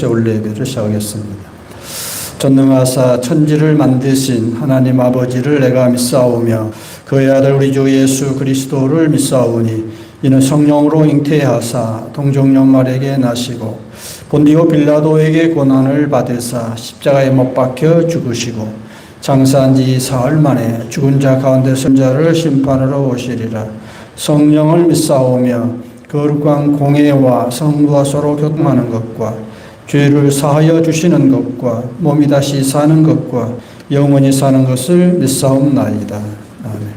올려 예배를 시작하겠습니다. 전능하사 천지를 만드신 하나님 아버지를 내가 믿사오며 그의 아들 우리 주 예수 그리스도를 믿사오니 이는 성령으로 잉태하사 동정녀말에게 나시고 본디오 빌라도에게 고난을 받으사 십자가에 못 박혀 죽으시고 장사한 지 사흘 만에 죽은 자 가운데 선자를 심판하러 오시리라. 성령을 믿사오며 거룩한 공예와 성부와 서로 교통하는 것과 죄를 사하여 주시는 것과 몸이 다시 사는 것과 영원히 사는 것을 믿사옵나이다. 아멘.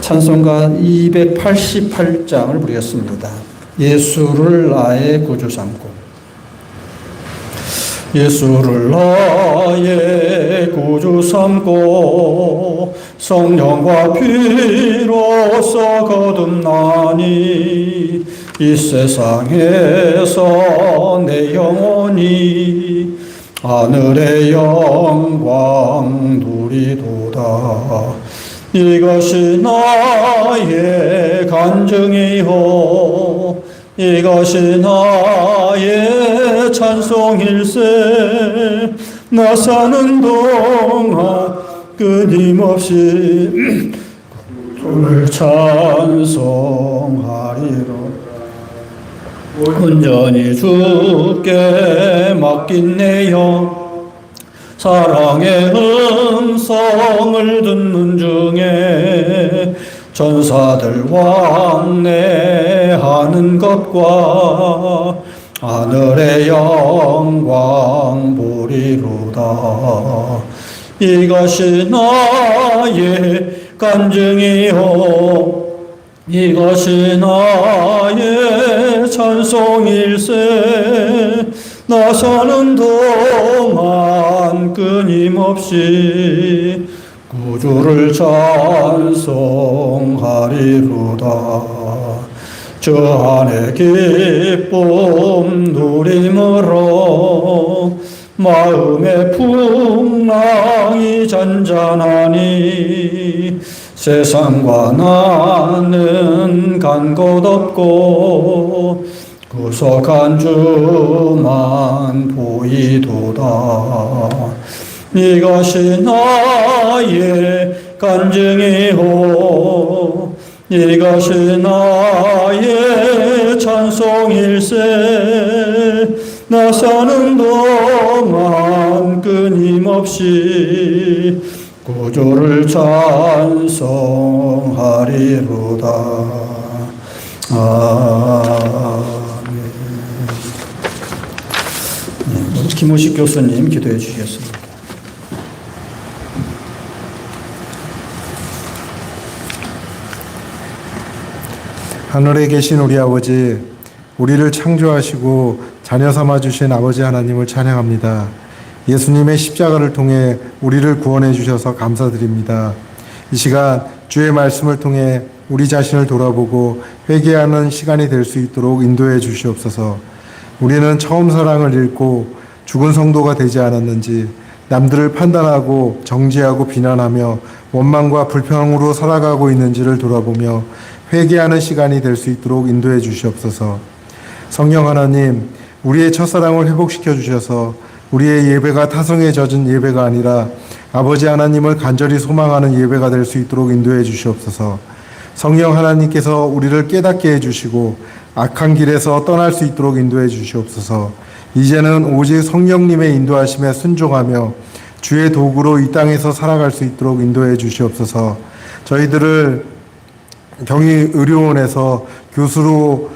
찬송가 288장을 부르겠습니다. 예수를 나의 구주 삼고. 예수를 나의 구주 삼고 성령과 피로써 거듭나니 이 세상에서 내 영혼이 하늘의 영광 누리도다. 이것이 나의 간증이요 이것이 나의 찬송일세. 나 사는 동안 끊임없이 주를 찬송하리라. 온전히 주께 맡긴 내 영 사랑의 음성을 듣는 중에 전사들 왕래하는 것과 하늘의 영광 보리로다. 이것이 나의 간증이요 이것이 나의 찬송일세. 나 사는 동안 끊임없이 구주를 찬송하리로다. 저 안에 기쁨 누림으로 마음의 풍랑이 잔잔하니 세상과 나는 간 곳 없고 구속한 주만 보이도다. 이것이 나의 간증이요 이것이 나의 찬송일세. 나 사는 동안 끊임없이 구주를 찬송하리로다. 아멘. 김우식 교수님 기도해 주시겠습니다. 하늘에 계신 우리 아버지, 우리를 창조하시고 자녀 삼아 주신 아버지 하나님을 찬양합니다. 예수님의 십자가를 통해 우리를 구원해 주셔서 감사드립니다. 이 시간 주의 말씀을 통해 우리 자신을 돌아보고 회개하는 시간이 될 수 있도록 인도해 주시옵소서. 우리는 처음 사랑을 잃고 죽은 성도가 되지 않았는지 남들을 판단하고 정죄하고 비난하며 원망과 불평으로 살아가고 있는지를 돌아보며 회개하는 시간이 될 수 있도록 인도해 주시옵소서. 성령 하나님, 우리의 첫사랑을 회복시켜 주셔서 우리의 예배가 타성에 젖은 예배가 아니라 아버지 하나님을 간절히 소망하는 예배가 될 수 있도록 인도해 주시옵소서. 성령 하나님께서 우리를 깨닫게 해주시고 악한 길에서 떠날 수 있도록 인도해 주시옵소서. 이제는 오직 성령님의 인도하심에 순종하며 주의 도구로 이 땅에서 살아갈 수 있도록 인도해 주시옵소서. 저희들을 경희의료원에서 교수로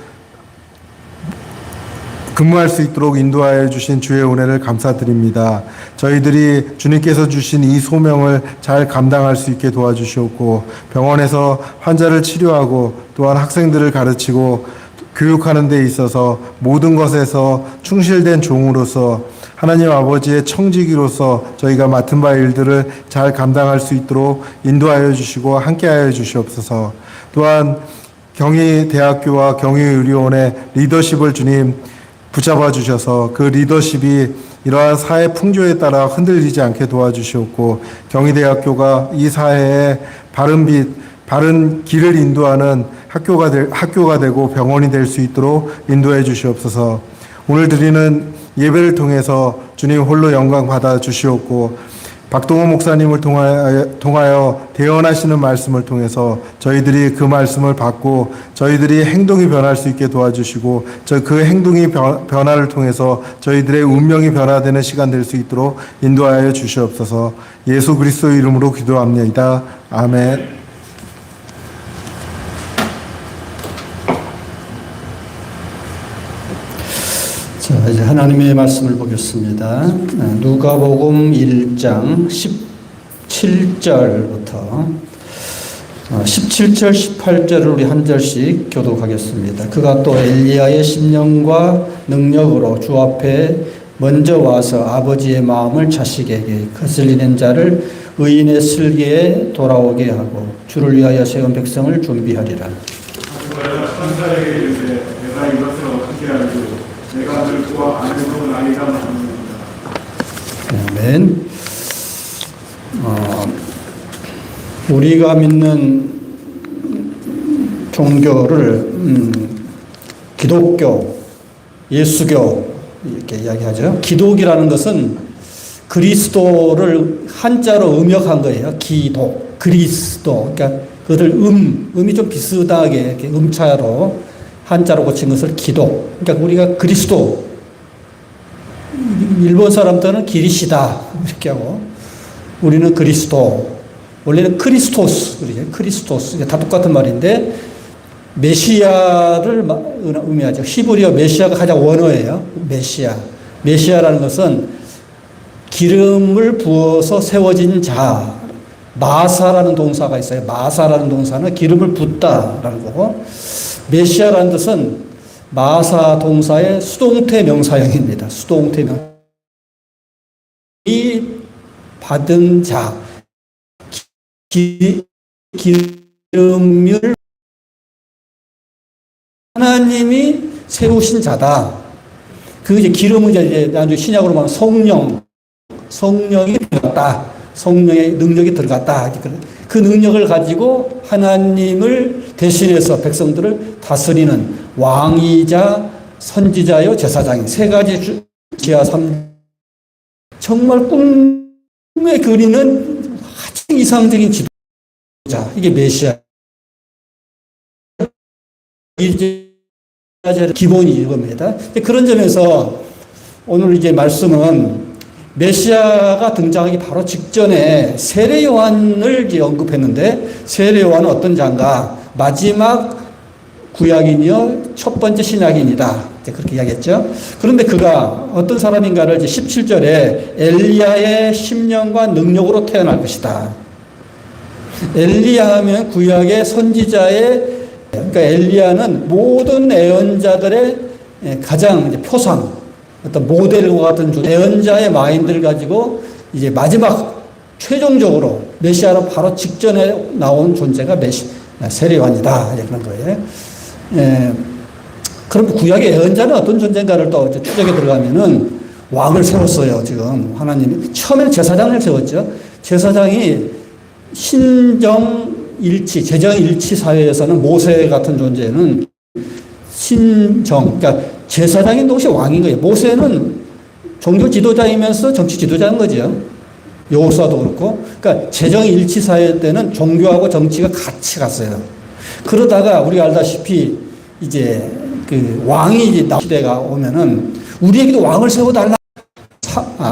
근무할 수 있도록 인도하여 주신 주의 은혜를 감사드립니다. 저희들이 주님께서 주신 이 소명을 잘 감당할 수 있게 도와주시옵고 병원에서 환자를 치료하고 또한 학생들을 가르치고 교육하는 데 있어서 모든 것에서 충실된 종으로서 하나님 아버지의 청지기로서 저희가 맡은 바 일들을 잘 감당할 수 있도록 인도하여 주시고 함께하여 주시옵소서. 또한 경희대학교와 경희의료원의 리더십을 주님 붙잡아 주셔서 그 리더십이 이러한 사회 풍조에 따라 흔들리지 않게 도와주시옵고 경희대학교가 이 사회에 바른 빛, 바른 길을 인도하는 학교가 되고 병원이 될 수 있도록 인도해 주시옵소서. 오늘 드리는 예배를 통해서 주님 홀로 영광 받아 주시옵고, 박동호 목사님을 통하여 대언하시는 말씀을 통해서 저희들이 그 말씀을 받고 저희들이 행동이 변할 수 있게 도와주시고, 그 행동이 변화를 통해서 저희들의 운명이 변화되는 시간 될 수 있도록 인도하여 주시옵소서. 예수 그리스도 이름으로 기도합니다. 아멘. 자, 이제 하나님의 말씀을 보겠습니다. 누가복음 1장 17절부터 17절, 18절을 우리 한 절씩 교독하겠습니다. 그가 또 엘리야의 심령과 능력으로 주 앞에 먼저 와서 아버지의 마음을 자식에게, 거슬리는 자를 의인의 슬기에 돌아오게 하고 주를 위하여 세운 백성을 준비하리라. 천사에게 이르되 내가 이것을 어떻게 알고 내가 늙고 아내도 나이가 많습니다. 아멘. 우리가 믿는 종교를 기독교, 예수교 이렇게 이야기하죠. 기독이라는 것은 그리스도를 한자로 음역한 거예요. 기독, 그리스도. 그러니까 그들 음이 좀 비슷하게 이렇게 음차로 한자로 고친 것을 기독. 그러니까 우리가 그리스도, 일본 사람들은 기리시다 이렇게 하고, 우리는 그리스도. 원래는 크리스토스, 그러죠. 크리스토스. 다 똑같은 말인데 메시아를 의미하죠. 히브리어 메시아가 가장 원어예요. 메시아. 메시아라는 것은 기름을 부어서 세워진 자. 마사라는 동사가 있어요. 마사라는 동사는 기름을 붓다라는 거고, 메시아라는 뜻은 마사 동사의 수동태 명사형입니다. 수동태 명사. 이 받은 자, 기름을 하나님이 세우신 자다. 그 이제 기름은 이제 나중에 신약으로 말하면 성령이 들어갔다. 성령의 능력이 들어갔다. 그 능력을 가지고 하나님을 대신해서 백성들을 다스리는 왕이자 선지자요 제사장이 세 가지 지하 3 정말 꿈에 그리는 아주 이상적인 지도자. 이게 메시아. 이제 기본이 이겁니다. 그런 점에서 오늘 이제 말씀은 메시아가 등장하기 바로 직전에 세례 요한을 이제 언급했는데, 세례 요한은 어떤 자인가? 마지막 구약이며 첫 번째 신약인이다. 이제 그렇게 이야기했죠. 그런데 그가 어떤 사람인가를 이제 17절에 엘리야의 심령과 능력으로 태어날 것이다. 엘리야 하면 구약의 선지자의, 그러니까 엘리야는 모든 예언자들의 가장 이제 표상, 어떤 모델과 같은 예언자의 마인드를 가지고 이제 마지막 최종적으로 메시아로 바로 직전에 나온 존재가 세례요한이다. 그런 거예요. 그럼 구약의 예언자는 어떤 존재인가를 또 추적에 들어가면은 왕을 세웠어요. 지금 하나님이 처음에는 제사장을 세웠죠. 제사장이 신정일치, 제정일치 사회에서는 모세 같은 존재는 그러니까 제사장인 동시에 왕인 거예요. 모세는 종교 지도자이면서 정치 지도자인 거죠. 여호수아도 그렇고. 그러니까 제정일치 사회 때는 종교하고 정치가 같이 갔어요. 그러다가 우리가 알다시피 이제 그 왕이 나온 시대가 오면은 우리에게도 왕을 세워달라.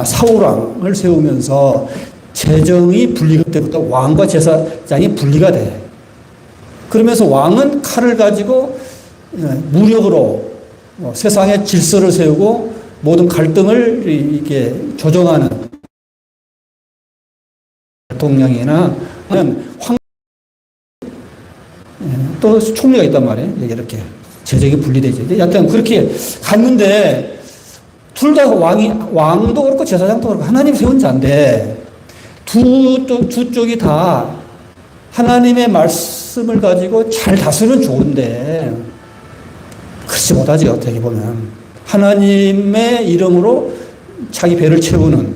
사울왕을 세우면서 재정이 분리가 때부터 왕과 제사장이 분리가 돼. 그러면서 왕은 칼을 가지고 무력으로 세상의 질서를 세우고 모든 갈등을 이렇게 조정하는 대통령이나 또 총리가 있단 말이에요. 이렇게 재정이 분리되죠. 여튼 그렇게 갔는데 둘 다 왕도 그렇고 제사장도 그렇고 하나님 세운 자인데 두 쪽이 다 하나님의 말씀을 가지고 잘 다스리면 좋은데 그렇지 못하지. 어떻게 보면 하나님의 이름으로 자기 배를 채우는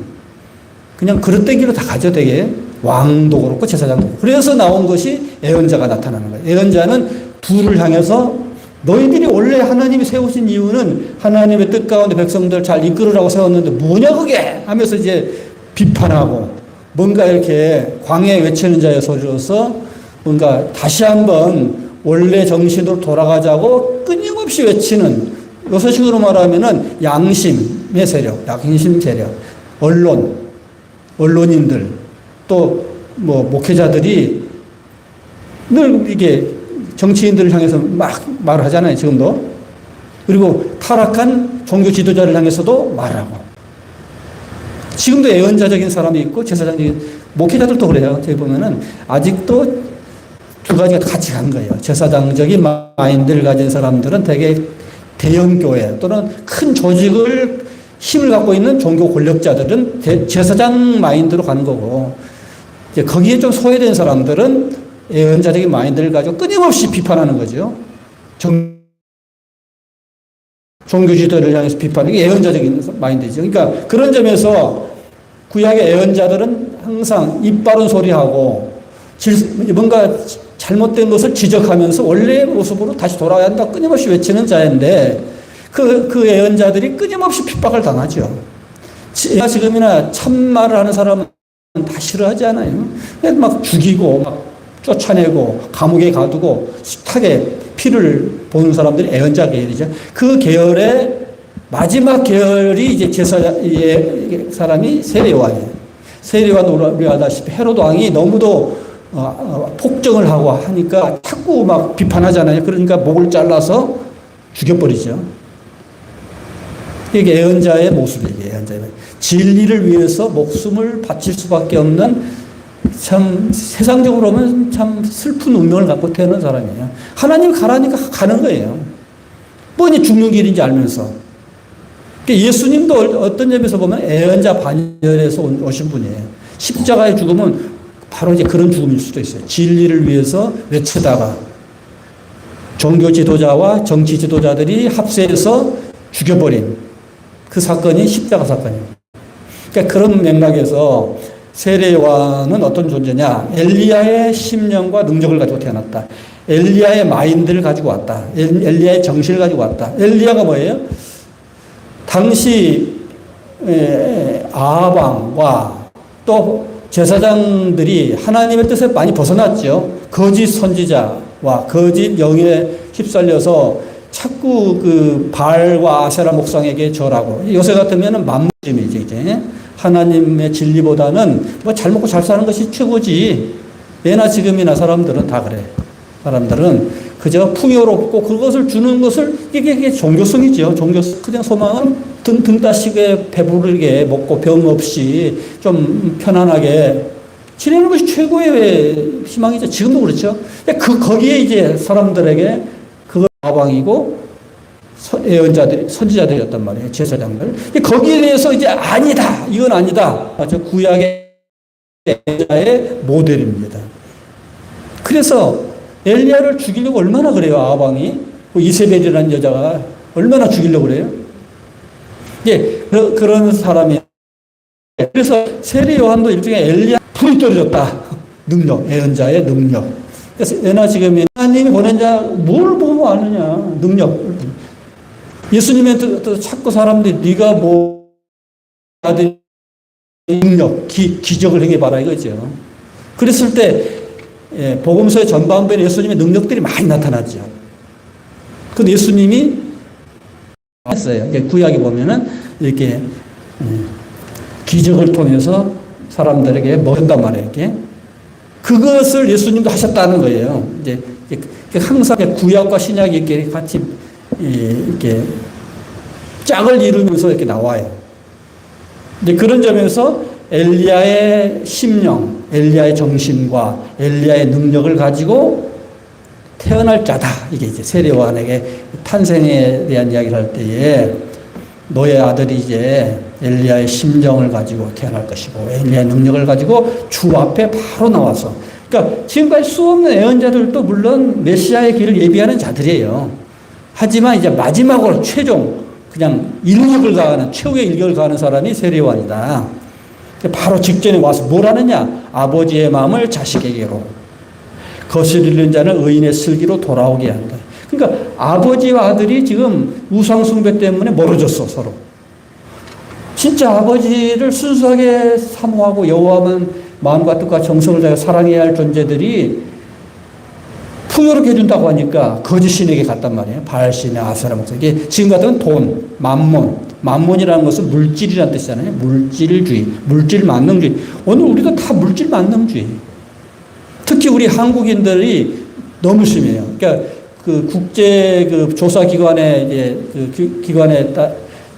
그냥 그릇된 길로 다 가죠. 되게 왕도 그렇고 제사장도 그렇고. 그래서 나온 것이 예언자가 나타나는 거예요. 예언자는 둘을 향해서 너희들이 원래 하나님이 세우신 이유는 하나님의 뜻 가운데 백성들 잘 이끌으라고 세웠는데 뭐냐 그게 하면서 이제 비판하고 뭔가 이렇게 광야에 외치는 자의 소리로서 뭔가 다시 한번 원래 정신으로 돌아가자고 끊임없이 외치는 요소식으로 말하면은 양심의 세력, 양심 세력, 언론인들 또 뭐 목회자들이 늘 이게 정치인들을 향해서 막 말을 하잖아요, 지금도. 그리고 타락한 종교 지도자를 향해서도 말하고. 지금도 예언자적인 사람이 있고 제사장적인 목회자들도 그래요. 저기 보면은 아직도 두 가지가 같이 간 거예요. 제사장적인 마인드를 가진 사람들은 되게 대형 교회 또는 큰 조직을 힘을 갖고 있는 종교 권력자들은 제사장 마인드로 가는 거고, 이제 거기에 좀 소외된 사람들은 예언자적인 마인드를 가지고 끊임없이 비판하는 거죠. 종교 지도를 향해서 비판하는 게 예언자적인 마인드죠. 그러니까 그런 점에서 구약의 예언자들은 항상 입 바른 소리하고 뭔가 잘못된 것을 지적하면서 원래의 모습으로 다시 돌아야 한다 끊임없이 외치는 자인데 그 예언자들이 끊임없이 핍박을 당하죠. 지금이나 참말을 하는 사람은 다 싫어하지 않아요. 막 죽이고 막 쫓아내고 감옥에 가두고 숱하게 피를 보는 사람들이 예언자 계열이죠. 그 계열의 마지막 계열이 이제 사람이 세례요한이에요. 세례요한 우리 알다시피 헤로드 왕이 너무도 폭정을 하고 하니까 자꾸 막 비판하잖아요. 그러니까 목을 잘라서 죽여버리죠. 이게 예언자의 모습이에요. 예언자의 진리를 위해서 목숨을 바칠 수밖에 없는 참 세상적으로 보면 참 슬픈 운명을 갖고 태어난 사람이에요. 하나님 가라니까 가는 거예요. 뻔히 죽는 길인지 알면서. 예수님도 어떤 점에서 보면 예언자 반열에서 오신 분이에요. 십자가의 죽음은 바로 이제 그런 죽음일 수도 있어요. 진리를 위해서 외치다가 종교 지도자와 정치 지도자들이 합세해서 죽여버린 그 사건이 십자가 사건입니다. 그러니까 그런 맥락에서 세례요한은 어떤 존재냐? 엘리야의 심령과 능력을 가지고 태어났다. 엘리야의 마인드를 가지고 왔다. 엘리야의 정신을 가지고 왔다. 엘리야가 뭐예요? 당시 아합왕과 또 제사장들이 하나님의 뜻에 많이 벗어났죠. 거짓 선지자와 거짓 영에 휩쓸려서 자꾸 그 바알과 아세라 목상에게 절하고, 요새 같으면은 만무즘이지 이제. 하나님의 진리보다는 뭐 잘 먹고 잘 사는 것이 최고지. 예나 지금이나 사람들은 다 그래. 사람들은 그저 풍요롭고 그것을 주는 것을 이게 종교성이죠. 그냥 소망은 등 따시게 배부르게 먹고 병 없이 좀 편안하게 지내는 것이 최고의 희망이죠. 지금도 그렇죠. 거기에 이제 사람들에게 그걸 아방이고 예언자들이, 선지자들이었단 말이에요. 제사장들. 거기에 대해서 이제 아니다. 이건 아니다. 맞죠? 구약의 예언자의 모델입니다. 그래서 엘리야를 죽이려고 얼마나 그래요, 아방이. 이세벨이라는 여자가 얼마나 죽이려고 그래요. 예, 그런 사람이. 그래서 세례 요한도 일종의 엘리야 불이 떨어졌다. 능력, 예언자의 능력. 그래서 예나 지금 하나님이 보낸 자 뭘 보고 아느냐. 능력. 예수님한테 또 자꾸 사람들이 네가 뭐 아들 능력, 기적을 행해봐라 이거죠. 그랬을 때 복음서의 전반부에 예수님의 능력들이 많이 나타났죠. 근데 예수님이 했어요. 구약에 보면은 이렇게 기적을 통해서 사람들에게 먹는단 말이에요. 이렇게. 그것을 예수님도 하셨다는 거예요. 이제 항상 구약과 신약이 이렇게 같이 이렇게 짝을 이루면서 이렇게 나와요. 이제 그런 점에서 엘리야의 심령, 엘리야의 정신과 엘리야의 능력을 가지고 태어날 자다. 이게 이제 세례요한에게 탄생에 대한 이야기를 할 때에 너의 아들이 이제 엘리야의 심정을 가지고 태어날 것이고 엘리야의 능력을 가지고 주 앞에 바로 나와서, 그러니까 지금까지 수없는 예언자들도 물론 메시아의 길을 예비하는 자들이에요. 하지만 이제 마지막으로 최종 그냥 일격을 가하는, 최후의 일격을 가하는 사람이 세례요한이다. 바로 직전에 와서 뭘 하느냐? 아버지의 마음을 자식에게로, 거슬리는 자는 의인의 슬기로 돌아오게 한다. 그러니까 아버지와 아들이 지금 우상숭배 때문에 멀어졌어, 서로. 진짜 아버지를 순수하게 사모하고 여호와만 마음과 뜻과 정성을 다해 사랑해야 할 존재들이 풍요롭게 해준다고 하니까 거짓 신에게 갔단 말이에요. 바알신의 아세라 목사. 이게 지금 같은 돈, 만몬이라는 것은 물질이라는 뜻이잖아요. 물질주의, 물질 만능주의. 오늘 우리도 다 물질 만능주의. 특히 우리 한국인들이 너무 심해요. 그러니까 그 국제 그 조사기관에 이제 그 기관에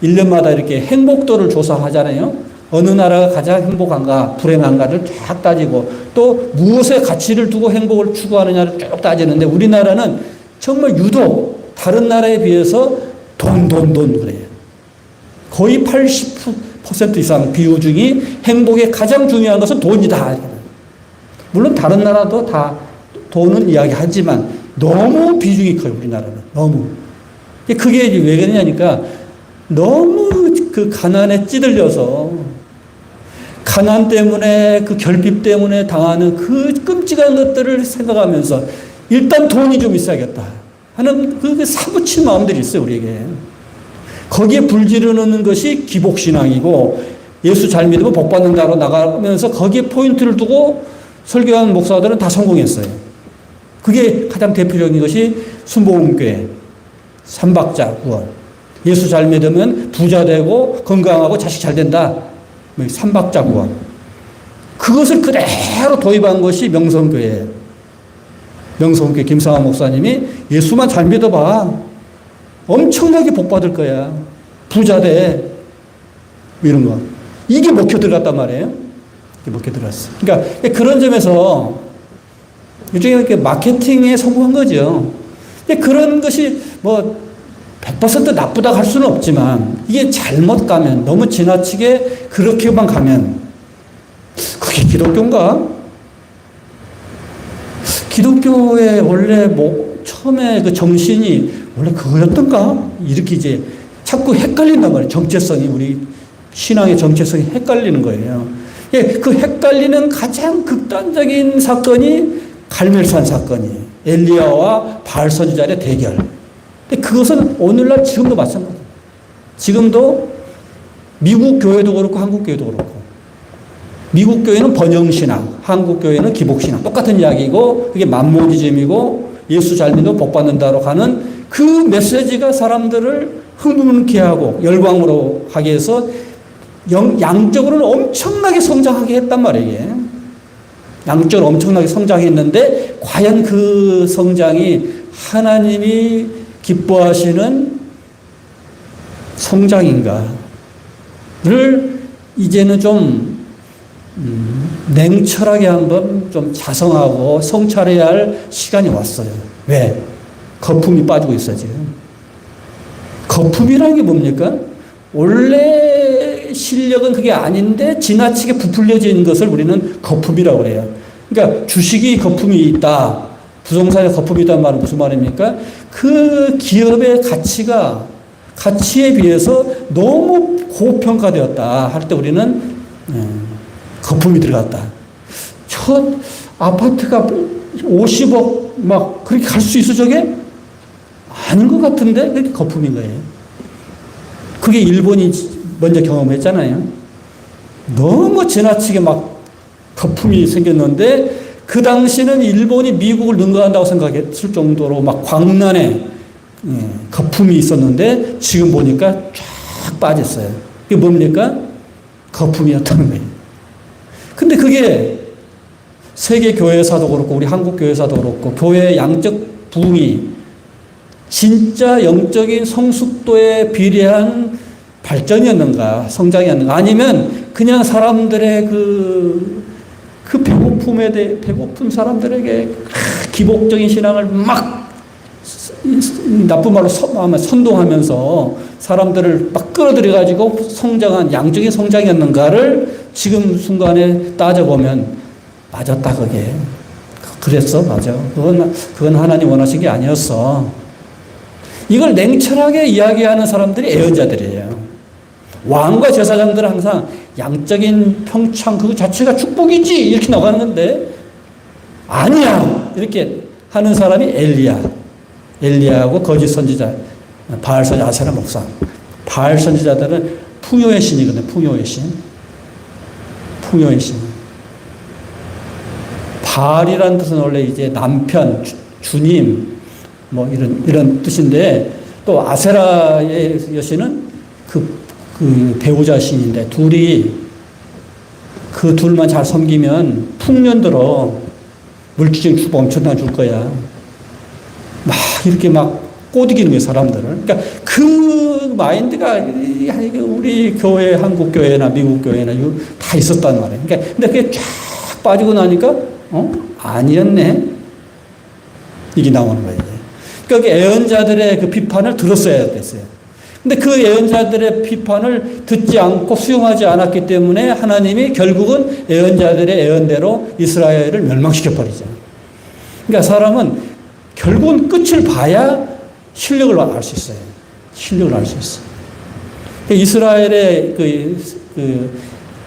1년마다 이렇게 행복도를 조사하잖아요. 어느 나라가 가장 행복한가, 불행한가를 쫙 따지고 또 무엇에 가치를 두고 행복을 추구하느냐를 쭉 따지는데 우리나라는 정말 유독 다른 나라에 비해서 돈 그래요. 거의 80% 이상 비중이 행복에 가장 중요한 것은 돈이다. 물론 다른 나라도 다 돈은 이야기하지만 너무 비중이 커요. 우리나라는. 너무. 그게 왜 그러냐니까 너무 그 가난에 찌들려서 가난 때문에 그 결핍 때문에 당하는 그 끔찍한 것들을 생각하면서 일단 돈이 좀 있어야겠다 하는 그 사무친 마음들이 있어요. 우리에게. 거기에 불지르는 것이 기복신앙이고 예수 잘 믿으면 복 받는다로 나가면서 거기에 포인트를 두고 설교한 목사들은 다 성공했어요. 그게 가장 대표적인 것이 순복음교회 삼박자 구원. 예수 잘 믿으면 부자 되고 건강하고 자식 잘 된다. 삼박자 구원. 그것을 그대로 도입한 것이 명성교회예요. 명성교회 김상환 목사님이 예수만 잘 믿어봐. 엄청나게 복 받을 거야. 부자 돼. 이런 거. 이게 먹혀 들어갔단 말이에요. 이게 먹혀 들어갔어. 그러니까 그런 점에서 일종의 이렇게 마케팅에 성공한 거죠. 그런 것이 뭐 100% 나쁘다고 할 수는 없지만 이게 잘못 가면 너무 지나치게 그렇게만 가면 그게 기독교인가? 기독교의 원래 뭐 처음에 그 정신이 원래 그거였던가? 이렇게 이제 자꾸 헷갈린단 말이에요. 정체성이 우리 신앙의 정체성이 헷갈리는 거예요. 예, 그 헷갈리는 가장 극단적인 사건이 갈멜산 사건이에요. 엘리야와 바알 선지자의 대결. 그것은 오늘날 지금도 마찬가지예요. 지금도 미국 교회도 그렇고 한국 교회도 그렇고 미국 교회는 번영신앙, 한국 교회는 기복신앙 똑같은 이야기고 그게 만모니즘이고 예수 잘 믿으면 복 받는다로 가는 그 메시지가 사람들을 흥분케 하고 열광으로 하게 해서 양적으로는 엄청나게 성장하게 했단 말이에요. 양적으로 엄청나게 성장했는데 과연 그 성장이 하나님이 기뻐하시는 성장인가를 이제는 좀 냉철하게 한번 좀 자성하고 성찰해야 할 시간이 왔어요. 왜? 거품이 빠지고 있어요, 지금. 거품이라는 게 뭡니까? 원래 실력은 그게 아닌데 지나치게 부풀려진 것을 우리는 거품이라고 해요. 그러니까 주식이 거품이 있다. 부동산에 거품이 있다는 말은 무슨 말입니까? 그 기업의 가치에 비해서 너무 고평가되었다 할 때 우리는 거품이 들어갔다. 첫 아파트가 50억 막 그렇게 갈 수 있어 저게? 아닌 것 같은데 그게 거품인 거예요. 그게 일본이 먼저 경험했잖아요. 너무 지나치게 막 거품이 생겼는데 그 당시는 일본이 미국을 능가한다고 생각했을 정도로 막 광란에 거품이 있었는데 지금 보니까 쫙 빠졌어요. 그게 뭡니까? 거품이었다는 거예요. 근데 그게 세계 교회사도 그렇고 우리 한국 교회사도 그렇고 교회의 양적 부흥이 진짜 영적인 성숙도에 비례한 발전이었는가 성장이었는가 아니면 그냥 사람들의 그 배고픈 사람들에게 기복적인 신앙을 막 나쁜 말로 선동하면서 사람들을 막 끌어들여가지고 성장한 양적인 성장이었는가를 지금 순간에 따져보면 맞았다 그게. 그랬어 맞아. 그건 하나님 원하신 게 아니었어. 이걸 냉철하게 이야기하는 사람들이 애언자들이에요. 왕과 제사장들은 항상 양적인 평창 그 자체가 축복이지 이렇게 나가는 건데 아니야 이렇게 하는 사람이 엘리야. 엘리야하고 거짓 선지자, 바알 선지자, 아세라 목사. 바알 선지자들은 풍요의 신이거든요. 풍요의 신. 풍요의 신. 바알이라는 뜻은 원래 이제 남편, 주님, 뭐 이런 뜻인데, 또 아세라의 여신은 그 배우자 신인데, 그 둘만 잘 섬기면 풍년들어 물질적인 축복 엄청나게 줄 거야. 막 이렇게 막 꼬드기는 거예요, 사람들을. 그러니까 그 마인드가 우리 교회, 한국 교회나 미국 교회나 다 있었단 말이에요. 그러니까 근데 그게 쫙 빠지고 나니까 아니었네. 이게 나오는 거예요. 그러니까 애언자들의 그 비판을 들었어야 됐어요. 근데 그 애언자들의 비판을 듣지 않고 수용하지 않았기 때문에 하나님이 결국은 애언자들의 애언대로 이스라엘을 멸망시켜 버리죠. 그러니까 사람은 결국은 끝을 봐야 실력을 알 수 있어요. 실력을 알 수 있어요. 이스라엘의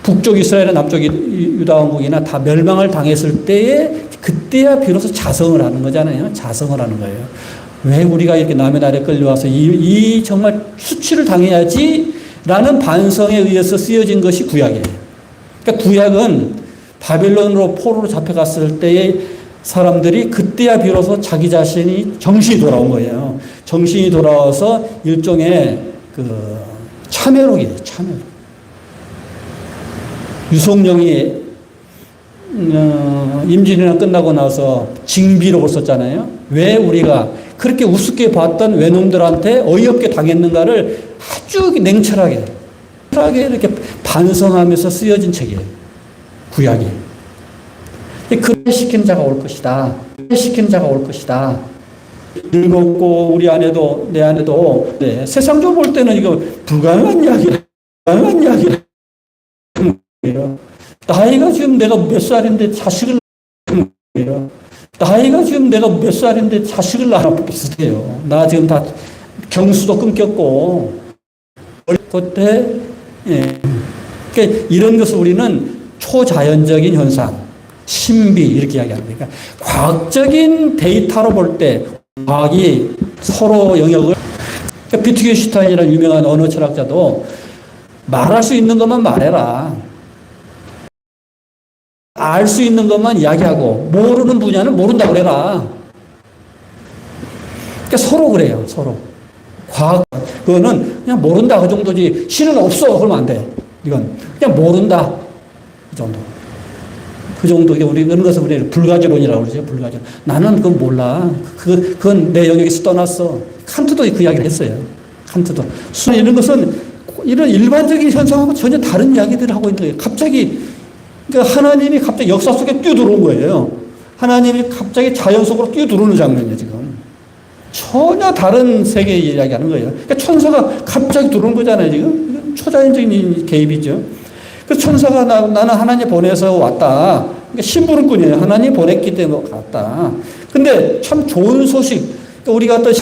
북쪽 이스라엘이나 남쪽 유다 왕국이나 다 멸망을 당했을 때에 그때야 비로소 자성을 하는 거잖아요. 자성을 하는 거예요. 왜 우리가 이렇게 남의 나라에 끌려와서 이 정말 수치를 당해야지라는 반성에 의해서 쓰여진 것이 구약이에요. 그러니까 구약은 바빌론으로 포로로 잡혀갔을 때의 사람들이 그때야 비로소 자기 자신이 정신이 돌아온 거예요. 정신이 돌아와서 일종의 참회록이에요. 참회록. 유송령이 임진왜란 끝나고 나서 징비록을 썼잖아요. 왜 우리가 그렇게 우습게 봤던 외놈들한테 어이없게 당했는가를 아주 냉철하게 이렇게 반성하면서 쓰여진 책이에요. 구약이. 그를 시키는 자가 올 것이다. 시키는 자가 올 것이다. 늙었고 우리 아내도 내 아내도 세상적으로 볼 때는 이거 불가능한 이야기야. 불가능한 이야기야. 나이가 지금 내가 몇 살인데 자식을 나이가 지금 내가 몇 살인데 자식을 낳아 비슷해요. 나 지금 다 경수도 끊겼고 그때 그러니까 이런 것을 우리는 초자연적인 현상, 신비 이렇게 이야기합니다. 그러니까 과학적인 데이터로 볼 때 과학이 서로 영역을 그러니까 비트겐슈타인이라는 유명한 언어 철학자도 말할 수 있는 것만 말해라. 알 수 있는 것만 이야기하고 모르는 분야는 모른다고 그래라. 그러니까 서로 그래요. 서로. 과학 그거는 그냥 모른다 그 정도지. 신은 없어 그러면 안 돼. 이건 그냥 모른다 그 정도. 그 정도. 우리 그런 것을 우리 불가지론이라고 그러죠. 불가지론. 나는 그건 몰라. 그건 내 영역에서 떠났어. 칸트도 그 이야기를 했어요. 칸트도. 이런 것은 이런 일반적인 현상하고 전혀 다른 이야기들을 하고 있는 거예요. 갑자기 그러니까 하나님이 갑자기 역사 속에 뛰어들어온 거예요. 하나님이 갑자기 자연 속으로 뛰어들어오는 장면이에요, 지금. 전혀 다른 세계 이야기하는 거예요. 그러니까 천사가 갑자기 들어온 거잖아요, 지금. 초자연적인 개입이죠. 그 천사가 나는 하나님 보내서 왔다. 그러니까 심부름꾼이에요. 하나님 보냈기 때문에 갔다. 근데 참 좋은 소식. 그러니까 우리가 어떤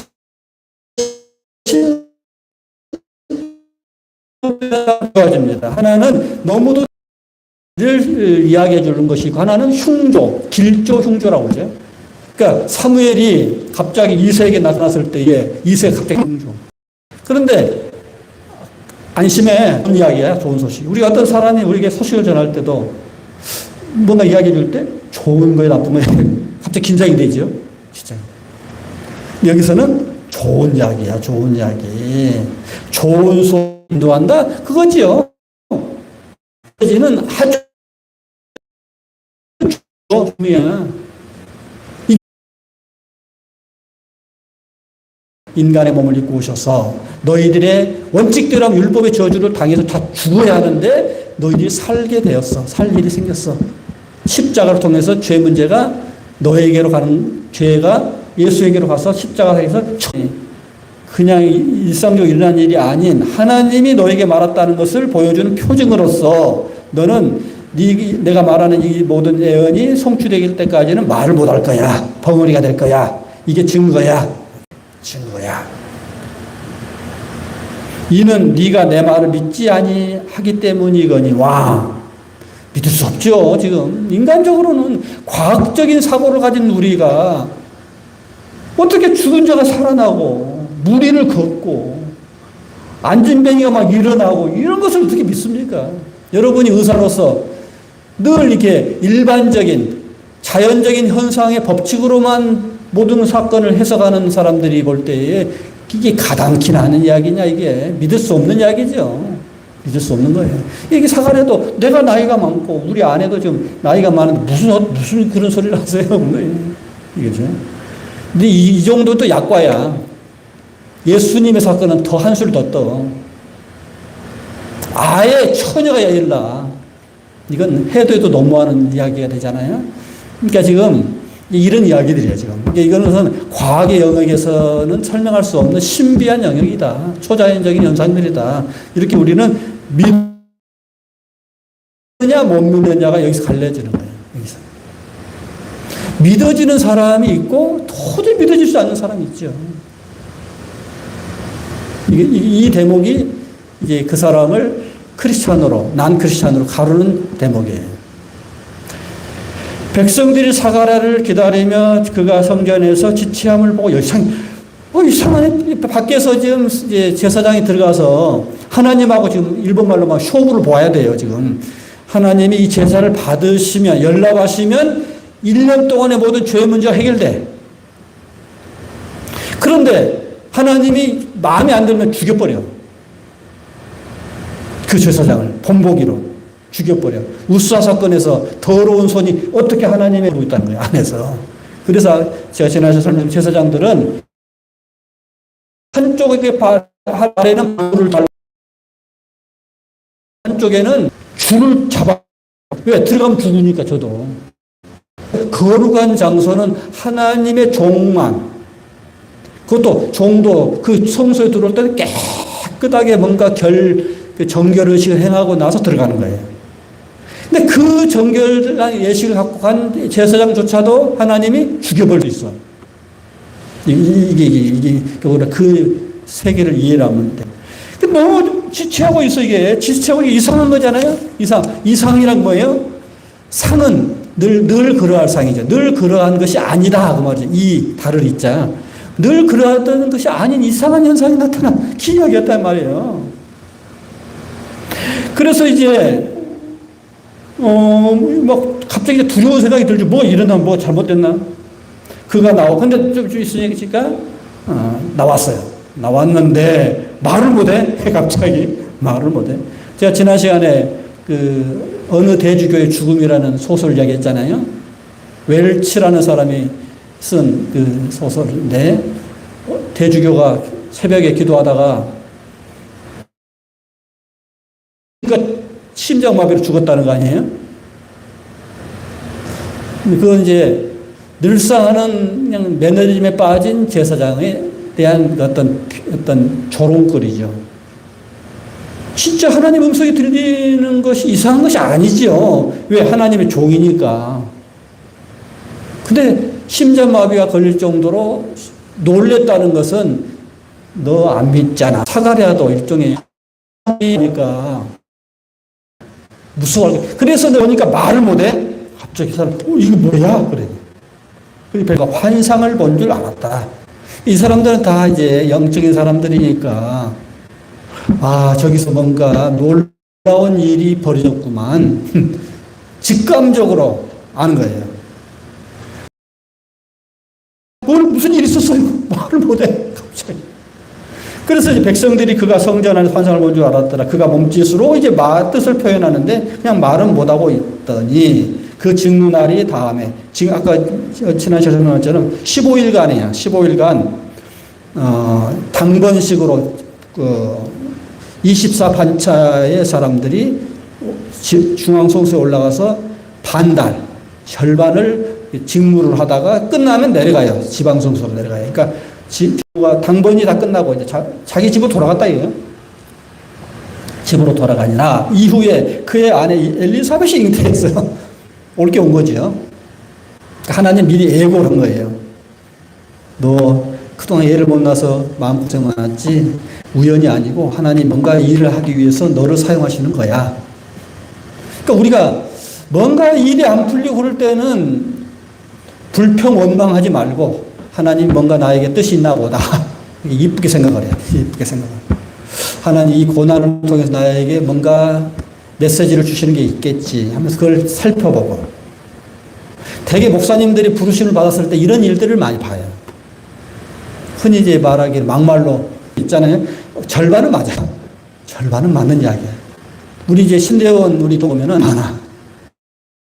좋아집니다. 하나는 너무도 를 이야기해 주는 것이고 하나는 흉조, 길조 흉조라고 그러죠. 그러니까 사무엘이 갑자기 이세에게 나타났을 때에 이세가 갑자기 흉조. 그런데 안심해. 좋은 이야기야. 좋은 소식. 우리가 어떤 사람이 우리에게 소식을 전할 때도 뭔가 이야기해 줄 때 좋은 거에 나쁜 거에 갑자기 긴장이 되죠. 진짜. 여기서는 좋은 이야기야. 좋은 이야기. 좋은 소식 인도한다. 그거지요. 는 아주 중요해. 인간의 몸을 입고 오셔서 너희들의 원칙대로 율법의 저주를 당해서 다 죽어야 하는데 너희들이 살게 되었어. 살 일이 생겼어. 십자가를 통해서 죄 문제가 너에게로 가는 죄가 예수에게로 가서 십자가에서 그냥 일상적으로 일어난 일이 아닌 하나님이 너에게 말했다는 것을 보여주는 표징으로서 너는 내가 말하는 이 모든 예언이 성취되길 때까지는 말을 못할 거야. 벙어리가 될 거야. 이게 증거야. 증거야. 이는 네가 내 말을 믿지 아니하기 때문이거니와. 믿을 수 없죠. 지금 인간적으로는 과학적인 사고를 가진 우리가 어떻게 죽은 자가 살아나고 무리를 걷고 안진뱅이가 막 일어나고 이런 것을 어떻게 믿습니까? 여러분이 의사로서 늘 이렇게 일반적인 자연적인 현상의 법칙으로만 모든 사건을 해석하는 사람들이 볼 때에 이게 가당키나 하는 이야기냐, 이게 믿을 수 없는 이야기죠. 믿을 수 없는 거예요. 이게 사가랴도 내가 나이가 많고 우리 아내도 좀 나이가 많은데 무슨 그런 소리를 하세요? 이거죠. 근데 이 정도도 약과야. 예수님의 사건은 더 한술 더 떠. 아예 처녀가 일라. 이건 해도 너무하는 이야기가 되잖아요. 그러니까 지금 이런 이야기들이에요, 지금. 그러니까 이거는 과학의 영역에서는 설명할 수 없는 신비한 영역이다. 초자연적인 현상들이다. 이렇게 우리는 믿느냐 못 믿느냐가 여기서 갈려지는 거예요. 여기서. 믿어지는 사람이 있고 도저히 믿어질 수 않는 사람이 있죠. 이 대목이 이제 그 사람을 난 크리스찬으로 가르는 대목이에요. 백성들이 사가랴를 기다리며 그가 성전에서 지체함을 보고 이상하네. 밖에서 지금 이제 제사장이 들어가서 하나님하고 지금 일본말로 막 쇼부를 봐야 돼요, 지금. 하나님이 이 제사를 받으시면, 연락하시면 1년 동안의 모든 죄 문제가 해결돼. 그런데 하나님이 마음에 안 들면 죽여버려. 그 제사장을 본보기로 죽여버려. 우스아 사건에서 더러운 손이 어떻게 하나님의 보고 있다는 거예요, 안에서. 그래서 제가 지난주에 설명드린 제사장들은 한쪽에 발에는 불을 달고 한쪽에는 줄을 잡아. 왜? 들어가면 죽으니까 저도. 거룩한 장소는 하나님의 종만, 그것도 종도 그 성소에 들어올 때는 깨끗하게 뭔가 정결의식을 행하고 나서 들어가는 거예요. 근데 그 정결한 예식을 갖고 간 제사장조차도 하나님이 죽여버릴 수 있어. 이게 그 세계를 이해하면 돼. 근데 너무 지체하고 있어, 이게. 지체하고 이상한 거잖아요? 이상이란 뭐예요? 상은 늘 그러할 상이죠. 늘 그러한 것이 아니다. 그 말이죠. 이 달을 있자. 늘 그러하던 것이 아닌 이상한 현상이 나타난 기적이었단 말이에요. 그래서 이제, 막 갑자기 두려운 생각이 들죠. 일어나면 뭐 잘못됐나? 그가 나오고, 근데 좀 있으니까, 나왔어요. 나왔는데, 말을 못해. 갑자기. 말을 못해. 제가 지난 시간에 어느 대주교의 죽음이라는 소설 이야기했잖아요. 웰치라는 사람이 쓴 그 소설인데, 대주교가 새벽에 기도하다가, 그러니까 심장마비로 죽었다는 거 아니에요? 그건 이제 늘상 하는 그냥 매너리즘에 빠진 제사장에 대한 어떤 조롱거리죠. 진짜 하나님 음성이 들리는 것이 이상한 것이 아니죠. 왜? 하나님의 종이니까. 근데 심장마비가 걸릴 정도로 놀랬다는 것은 너 안 믿잖아. 사가랴도 일종의 이니까 무서워. 그래서 보니까 말을 못해. 갑자기 사람, 이거 뭐야? 그래. 그러니까 환상을 본 줄 알았다. 이 사람들은 다 이제 영적인 사람들이니까, 저기서 뭔가 놀라운 일이 벌어졌구만. 직감적으로 아는 거예요. 무슨 일이 있었어요? 말을 못해. 갑자기. 그래서 이제 백성들이 그가 성전 안에 환상을 본 줄 알았더라. 그가 몸짓으로 이제 뜻을 표현하는데 그냥 말은 못하고 있더니 그 직무날이 다음에, 지금 아까 지난 시간에 설명한 것처럼 15일간이야. 15일간, 당번식으로 24반차의 사람들이 중앙성소에 올라가서 반달, 절반을 직무를 하다가 끝나면 내려가요. 지방성소로 내려가요. 그러니까 당번이 다 끝나고 이제 자기 집으로 돌아갔다 이거예요. 집으로 돌아가니라 이후에 그의 아내 엘리사벳이 잉태했어요. 올게 온 거죠. 하나님 미리 예고를 한 거예요. 너 그동안 애를 못 낳아서 마음고생 많았지? 우연이 아니고 하나님 뭔가 일을 하기 위해서 너를 사용하시는 거야. 그러니까 우리가 뭔가 일이 안 풀리고 그럴 때는 불평 원망하지 말고 하나님 뭔가 나에게 뜻이 있나 보다. 이쁘게 생각을 해요. 이쁘게 생각을. 하나님 이 고난을 통해서 나에게 뭔가 메시지를 주시는 게 있겠지 하면서 그걸 살펴보고. 대개 목사님들이 부르심을 받았을 때 이런 일들을 많이 봐요. 흔히 이제 말하기를 막말로 있잖아요. 절반은 맞아. 절반은 맞는 이야기야. 우리 이제 신대원 우리 보면은 많아.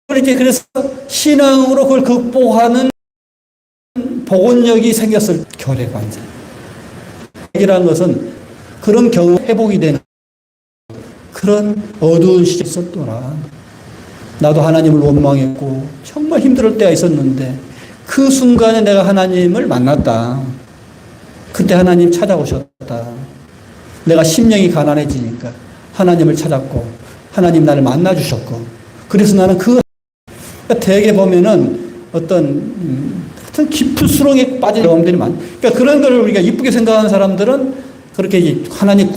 그래서 신앙으로 그걸 극복하는 복원력이 생겼을 교례관절. 이라는 것은 그런 경험 회복이 되는 그런 어두운 시절이 있었더라. 나도 하나님을 원망했고 정말 힘들 때가 있었는데 그 순간에 내가 하나님을 만났다. 그때 하나님 찾아오셨다. 내가 심령이 가난해지니까 하나님을 찾았고 하나님 나를 만나주셨고 그래서 나는 대개 보면은 어떤 깊은 수렁에 빠진 경험들이 많아. 그러니까 그런 걸 우리가 이쁘게 생각하는 사람들은 그렇게 하나님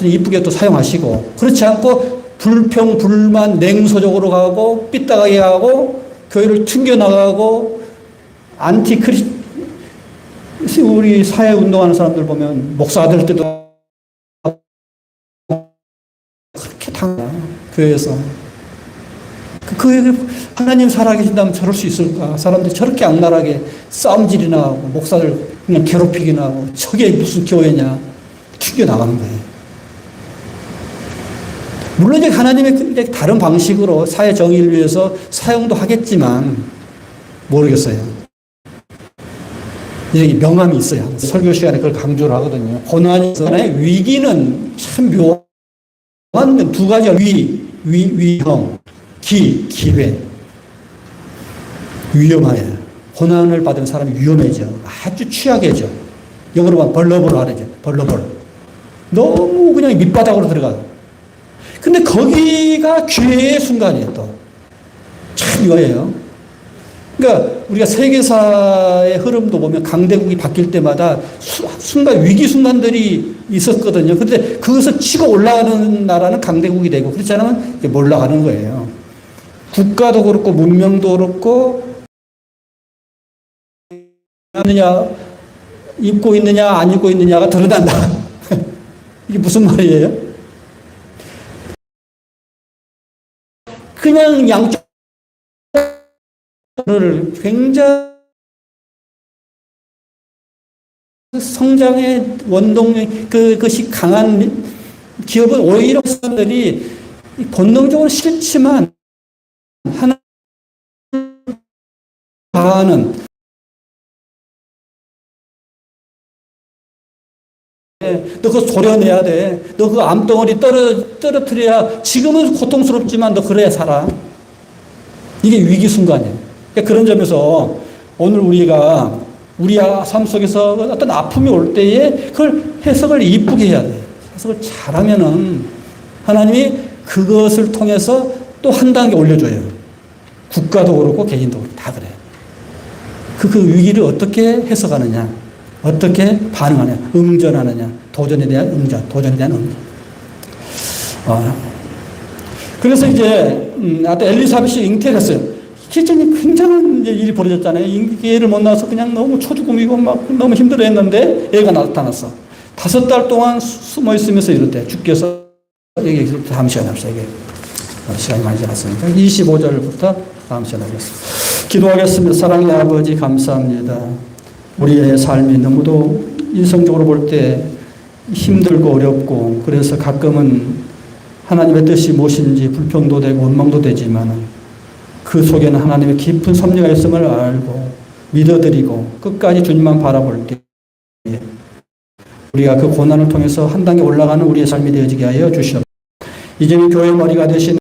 이쁘게 또 사용하시고 그렇지 않고 불평, 불만, 냉소적으로 가고 삐딱하게 가고 교회를 튕겨나가고 우리 사회 운동하는 사람들 보면 목사들 때도 그렇게 당해요. 교회에서. 하나님 살아계신다면 저럴 수 있을까? 사람들이 저렇게 악랄하게 싸움질이나 하고 목사를 그냥 괴롭히기나 하고 저게 무슨 교회냐 튕겨나가는 거예요. 물론 이제 하나님의 다른 방식으로 사회 정의를 위해서 사용도 하겠지만 모르겠어요. 여기 명함이 있어요. 설교 시간에 그걸 강조를 하거든요. 고난이 있잖아요. 위기는 참 묘한 두 가지가 위험, 기회. 위험해요. 고난을 받은 사람이 위험해져. 아주 취약해져. 영어로 보면 벌러블 하죠. 벌러블. 너무 그냥 밑바닥으로 들어가요. 근데 거기가 기회의 순간이에요, 또. 참 이거예요. 그러니까 우리가 세계사의 흐름도 보면 강대국이 바뀔 때마다 순간, 위기 순간들이 있었거든요. 근데 그것을 치고 올라가는 나라는 강대국이 되고, 그렇지 않으면 몰라가는 거예요. 국가도 그렇고, 문명도 그렇고, 입고 있느냐, 안 입고 있느냐가 드러난다. 이게 무슨 말이에요? 그냥 양쪽을 굉장히 성장의 원동력, 그것이 강한 기업은 오히려 사람들이 본능적으로 싫지만 하나 다하는 너 그거 도려내야 돼. 너 그 암덩어리 떨어뜨려야 지금은 고통스럽지만 너 그래야 살아. 이게 위기 순간이에요. 그러니까 그런 점에서 오늘 우리가 우리 삶 속에서 어떤 아픔이 올 때에 그걸 해석을 이쁘게 해야 돼. 해석을 잘하면은 하나님이 그것을 통해서 또 한 단계 올려줘요. 국가도 그렇고 개인도 그렇고 다 그래. 그 위기를 어떻게 해석하느냐. 어떻게 반응하냐, 응전하느냐, 도전에 대한 응전, 도전에 대한 응전. 그래서 이제, 엘리사벳이 잉태를 했어요. 굉장히 굉장한 일이 벌어졌잖아요. 애를 못 낳아서 그냥 너무 초죽음이고 막 너무 힘들어 했는데 애가 나타났어. 5달 동안 숨어 있으면서 이렇대. 주께서, 여기 다음 시간에 합시다. 이게 시간이 많이 지났으니까. 25절부터 다음 시간에 하겠습니다. 기도하겠습니다. 사랑의 아버지, 감사합니다. 우리의 삶이 너무도 인성적으로 볼 때 힘들고 어렵고 그래서 가끔은 하나님의 뜻이 무엇인지 불평도 되고 원망도 되지만 그 속에는 하나님의 깊은 섭리가 있음을 알고 믿어드리고 끝까지 주님만 바라볼 때 우리가 그 고난을 통해서 한 단계 올라가는 우리의 삶이 되어지게 하여 주시옵소서. 이제는 교회 머리가 되신